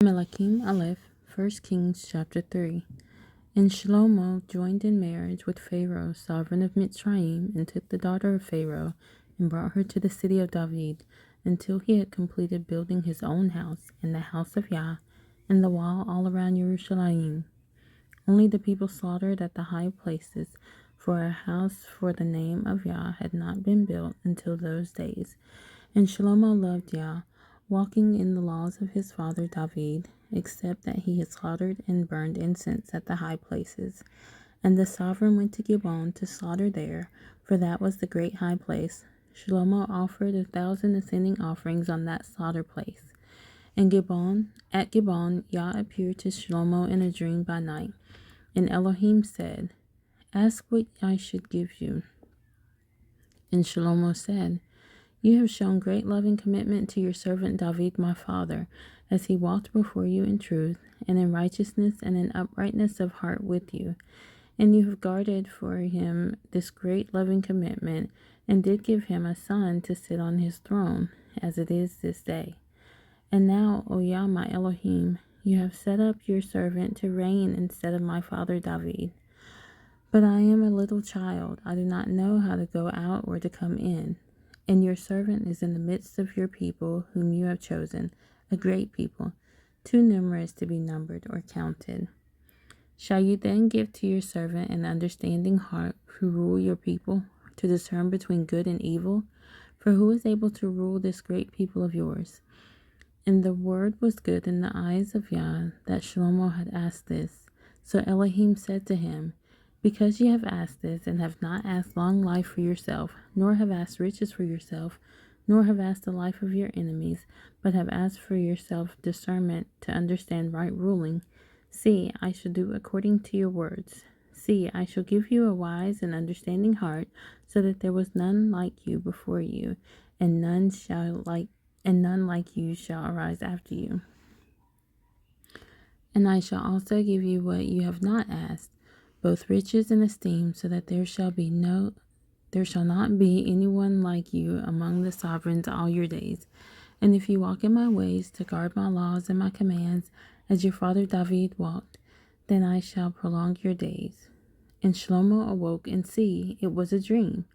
Melakim Aleph, 1 Kings chapter 3. And Shlomo joined in marriage with Pharaoh, sovereign of Mitzrayim, and took the daughter of Pharaoh, and brought her to the city of David, until he had completed building his own house, and the house of Yah, and the wall all around Jerusalem. Only the people slaughtered at the high places, for a house for the name of Yah had not been built until those days. And Shlomo loved Yah, walking in the laws of his father David, except that he had slaughtered and burned incense at the high places. And the sovereign went to Gibeon to slaughter there, for that was the great high place. Shlomo offered 1,000 ascending offerings on that slaughter place. And at Gibeon, Yah appeared to Shlomo in a dream by night. And Elohim said, "Ask what I should give you." And Shlomo said, "You have shown great love and commitment to your servant David my father, as he walked before you in truth, and in righteousness and in uprightness of heart with you. And you have guarded for him this great loving commitment, and did give him a son to sit on his throne, as it is this day. And now, O Yah my Elohim, you have set up your servant to reign instead of my father David. But I am a little child, I do not know how to go out or to come in. And your servant is in the midst of your people whom you have chosen, a great people, too numerous to be numbered or counted. Shall you then give to your servant an understanding heart who rule your people, to discern between good and evil? For who is able to rule this great people of yours?" And the word was good in the eyes of Yah that Shlomo had asked this. So Elohim said to him, "Because you have asked this, and have not asked long life for yourself, nor have asked riches for yourself, nor have asked the life of your enemies, but have asked for yourself discernment to understand right ruling, see, I shall do according to your words. See, I shall give you a wise and understanding heart, so that there was none like you before you, and none like you shall arise after you. And I shall also give you what you have not asked, both riches and esteem, so that there shall not be anyone like you among the sovereigns all your days. And if you walk in my ways to guard my laws and my commands, as your father David walked, then I shall prolong your days." And Shlomo awoke, and see, it was a dream.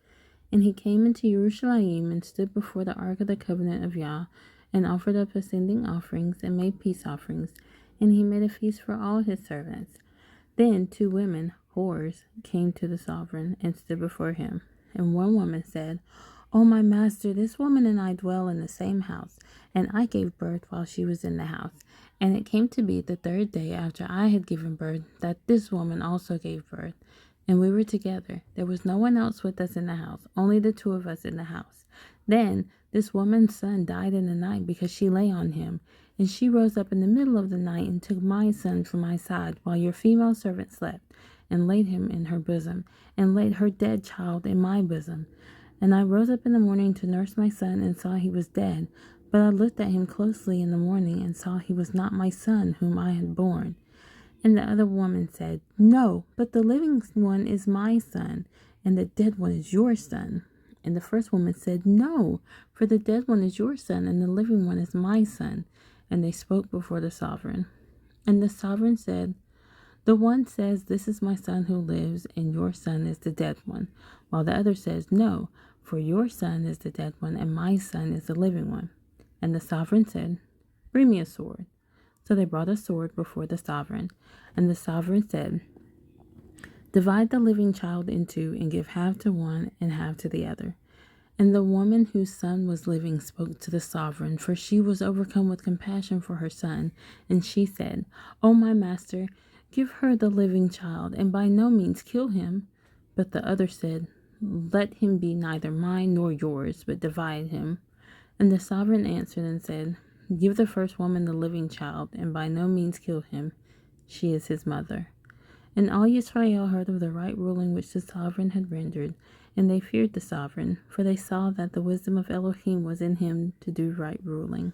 And he came into Jerusalem, and stood before the ark of the covenant of Yah, and offered up ascending offerings, and made peace offerings. And he made a feast for all his servants. Then 2 women, whores, came to the sovereign, and stood before him. And one woman said, "O my master, this woman and I dwell in the same house, and I gave birth while she was in the house. And it came to be the 3rd day after I had given birth, that this woman also gave birth. And we were together. There was no one else with us in the house, only the 2 of us in the house. Then this woman's son died in the night because she lay on him. And she rose up in the middle of the night and took my son from my side while your female servant slept, and laid him in her bosom, and laid her dead child in my bosom. And I rose up in the morning to nurse my son, and saw he was dead. But I looked at him closely in the morning, and saw he was not my son whom I had borne." And the other woman said, "No, but the living one is my son, and the dead one is your son." And the first woman said, "No, for the dead one is your son, and the living one is my son." And they spoke before the sovereign. And the sovereign said, "The one says, 'This is my son who lives, and your son is the dead one,' while the other says, 'No, for your son is the dead one, and my son is the living one.'" And the sovereign said, "Bring me a sword." So they brought a sword before the sovereign. And the sovereign said, "Divide the living child in 2, and give half to one and half to the other." And the woman whose son was living spoke to the sovereign, for she was overcome with compassion for her son. And she said, "O my master, give her the living child, and by no means kill him." But the other said, "Let him be neither mine nor yours, but divide him." And the sovereign answered and said, "Give the first woman the living child, and by no means kill him. She is his mother." And all Yisrael heard of the right ruling which the sovereign had rendered, and they feared the sovereign, for they saw that the wisdom of Elohim was in him to do right ruling.